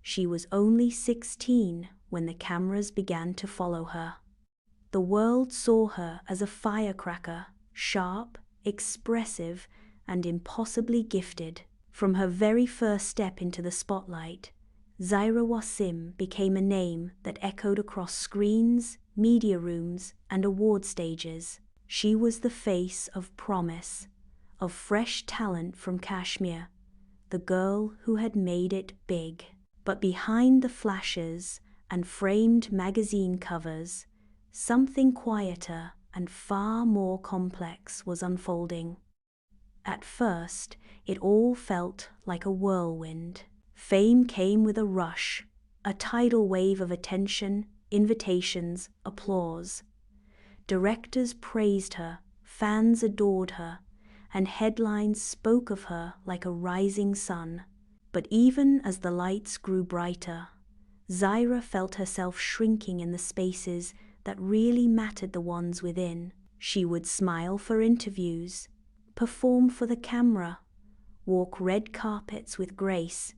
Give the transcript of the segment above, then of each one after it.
She was only 16 when the cameras began to follow her. The world saw her as a firecracker, sharp, expressive, and impossibly gifted. From her very first step into the spotlight, Zaira Wasim became a name that echoed across screens, media rooms, and award stages. She was the face of promise, of fresh talent from Kashmir, the girl who had made it big. But behind the flashes and framed magazine covers, something quieter and far more complex was unfolding. At first, it all felt like a whirlwind. Fame came with a rush, a tidal wave of attention, invitations, applause. Directors praised her, fans adored her, and headlines spoke of her like a rising sun. But even as the lights grew brighter, Zaira felt herself shrinking in the spaces that really mattered, the ones within. She would smile for interviews, perform for the camera, walk red carpets with grace,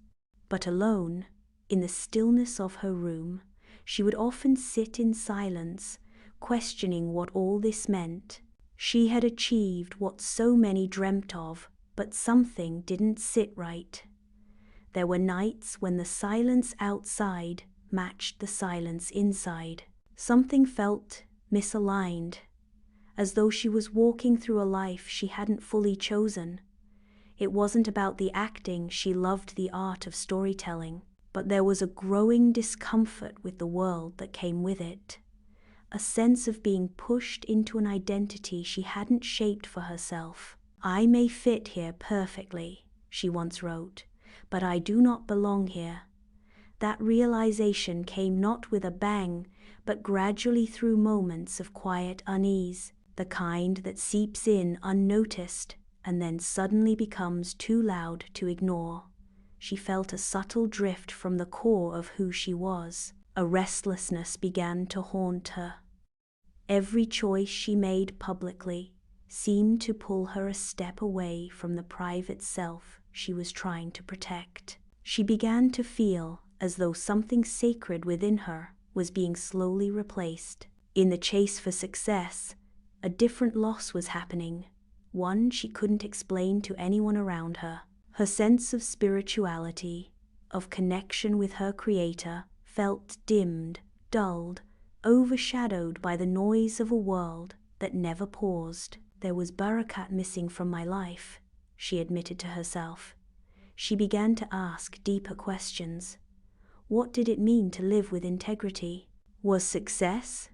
but alone, in the stillness of her room, she would often sit in silence, questioning what all this meant. She had achieved what so many dreamt of, but something didn't sit right. There were nights when the silence outside matched the silence inside. Something felt misaligned, as though she was walking through a life she hadn't fully chosen. It wasn't about the acting, she loved the art of storytelling, but there was a growing discomfort with the world that came with it. A sense of being pushed into an identity she hadn't shaped for herself. "I may fit here perfectly," she once wrote, "but I do not belong here." That realization came not with a bang, but gradually through moments of quiet unease, the kind that seeps in unnoticed and then suddenly becomes too loud to ignore. She felt a subtle drift from the core of who she was. A restlessness began to haunt her. Every choice she made publicly seemed to pull her a step away from the private self she was trying to protect. She began to feel as though something sacred within her was being slowly replaced. In the chase for success, a different loss was happening, one she couldn't explain to anyone around her. Her sense of spirituality, of connection with her creator, felt dimmed, dulled, overshadowed by the noise of a world that never paused. "There was barakat missing from my life," she admitted to herself. She began to ask deeper questions. What did it mean to live with integrity? Was success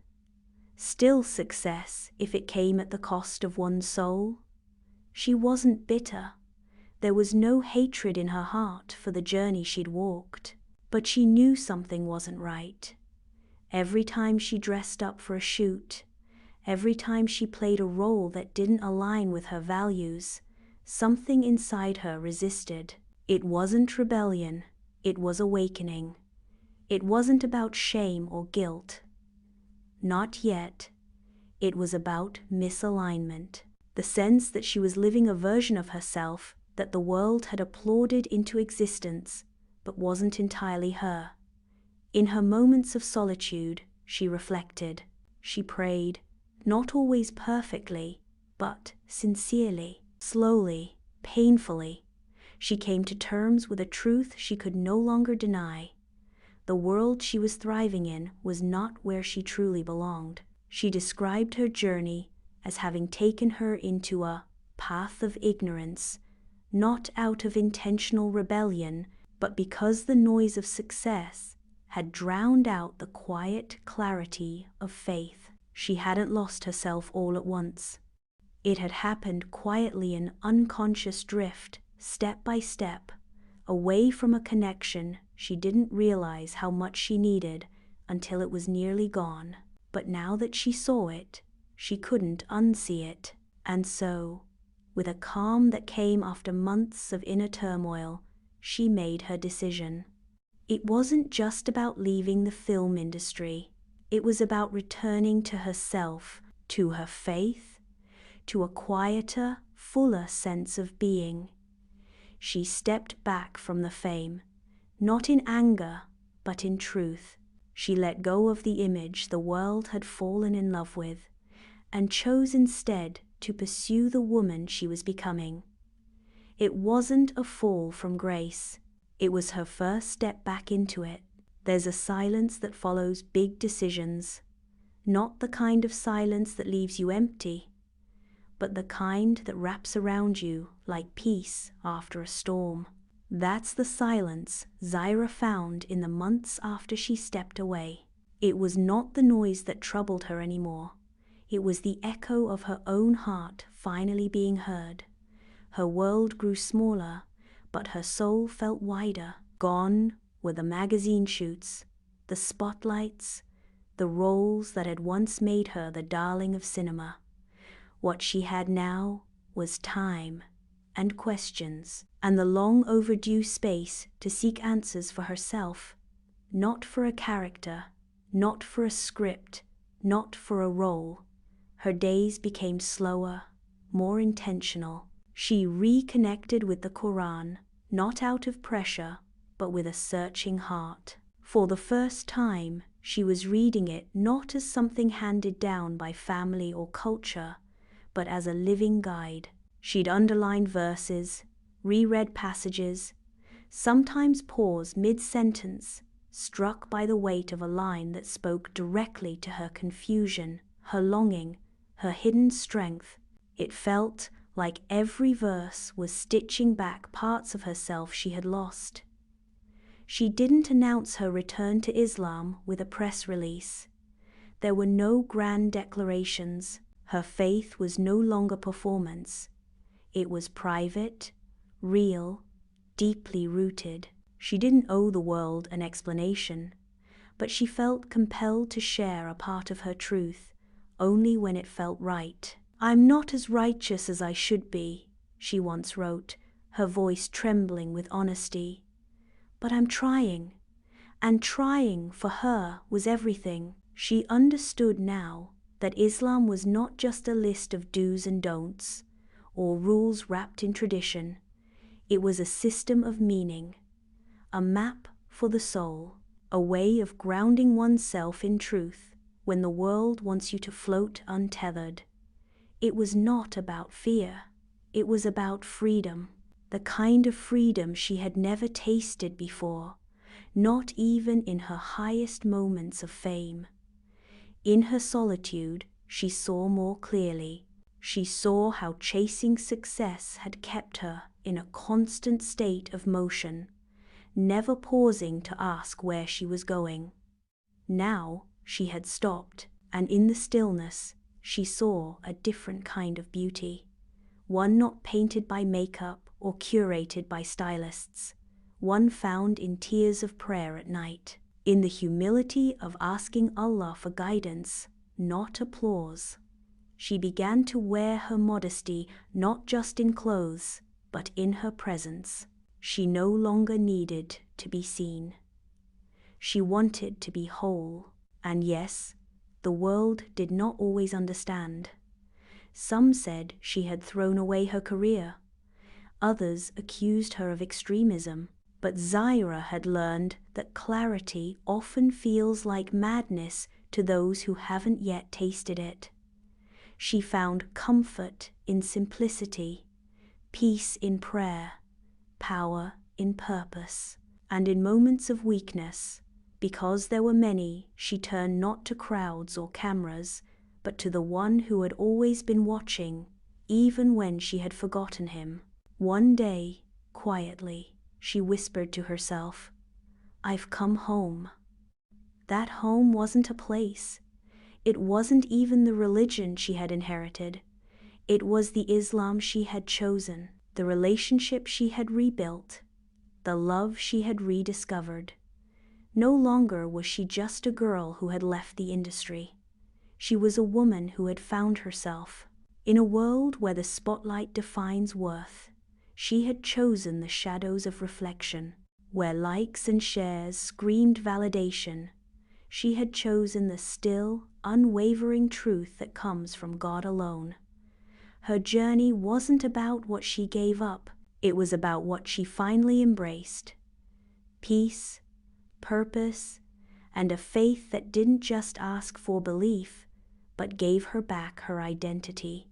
still success if it came at the cost of one's soul? She wasn't bitter. There was no hatred in her heart for the journey she'd walked. But she knew something wasn't right. Every time she dressed up for a shoot, every time she played a role that didn't align with her values, something inside her resisted. It wasn't rebellion, it was awakening. It wasn't about shame or guilt. Not yet. It was about misalignment. The sense that she was living a version of herself that the world had applauded into existence, but wasn't entirely her. In her moments of solitude, she reflected. She prayed, not always perfectly, but sincerely. Slowly, painfully, she came to terms with a truth she could no longer deny. The world she was thriving in was not where she truly belonged. She described her journey as having taken her into a path of ignorance, not out of intentional rebellion, but because the noise of success had drowned out the quiet clarity of faith. She hadn't lost herself all at once. It had happened quietly, in unconscious drift, step by step, away from a connection she didn't realize how much she needed until it was nearly gone. But now that she saw it, she couldn't unsee it. And so, with a calm that came after months of inner turmoil, she made her decision. It wasn't just about leaving the film industry. It was about returning to herself, to her faith, to a quieter, fuller sense of being. She stepped back from the fame, not in anger, but in truth. She let go of the image the world had fallen in love with, and chose instead to pursue the woman she was becoming. It wasn't a fall from grace. It was her first step back into it. There's a silence that follows big decisions, not the kind of silence that leaves you empty, but the kind that wraps around you like peace after a storm. That's the silence Zaira found in the months after she stepped away. It was not the noise that troubled her anymore. It was the echo of her own heart finally being heard. Her world grew smaller, but her soul felt wider. Gone were the magazine shoots, the spotlights, the roles that had once made her the darling of cinema. What she had now was time and questions, and the long overdue space to seek answers for herself, not for a character, not for a script, not for a role. Her days became slower, more intentional. She reconnected with the Quran, not out of pressure, but with a searching heart. For the first time, she was reading it not as something handed down by family or culture, but as a living guide. She'd underlined verses, reread passages, sometimes paused mid-sentence, struck by the weight of a line that spoke directly to her confusion, her longing, her hidden strength. It felt like every verse was stitching back parts of herself she had lost. She didn't announce her return to Islam with a press release. There were no grand declarations. Her faith was no longer performance. It was private, real, deeply rooted. She didn't owe the world an explanation, but she felt compelled to share a part of her truth, only when it felt right. "I'm not as righteous as I should be," she once wrote, her voice trembling with honesty. "But I'm trying," and trying for her was everything. She understood now that Islam was not just a list of do's and don'ts, or rules wrapped in tradition. It was a system of meaning, a map for the soul, a way of grounding oneself in truth when the world wants you to float untethered. It was not about fear. It was about freedom, the kind of freedom she had never tasted before, not even in her highest moments of fame. In her solitude, she saw more clearly. She saw how chasing success had kept her in a constant state of motion, never pausing to ask where she was going. Now she had stopped, and in the stillness, she saw a different kind of beauty, one not painted by makeup or curated by stylists, one found in tears of prayer at night, in the humility of asking Allah for guidance, not applause. She began to wear her modesty not just in clothes, but in her presence. She no longer needed to be seen. She wanted to be whole, and yes, the world did not always understand. Some said she had thrown away her career. Others accused her of extremism. But Zaira had learned that clarity often feels like madness to those who haven't yet tasted it. She found comfort in simplicity, peace in prayer, power in purpose, and in moments of weakness, because there were many, she turned not to crowds or cameras, but to the one who had always been watching, even when she had forgotten him. One day, quietly, she whispered to herself, "I've come home." That home wasn't a place. It wasn't even the religion she had inherited. It was the Islam she had chosen, the relationship she had rebuilt, the love she had rediscovered. No longer was she just a girl who had left the industry. She was a woman who had found herself. In a world where the spotlight defines worth, she had chosen the shadows of reflection. Where likes and shares screamed validation, she had chosen the still, unwavering truth that comes from God alone. Her journey wasn't about what she gave up, it was about what she finally embraced. peace, purpose, and a faith that didn't just ask for belief, but gave her back her identity.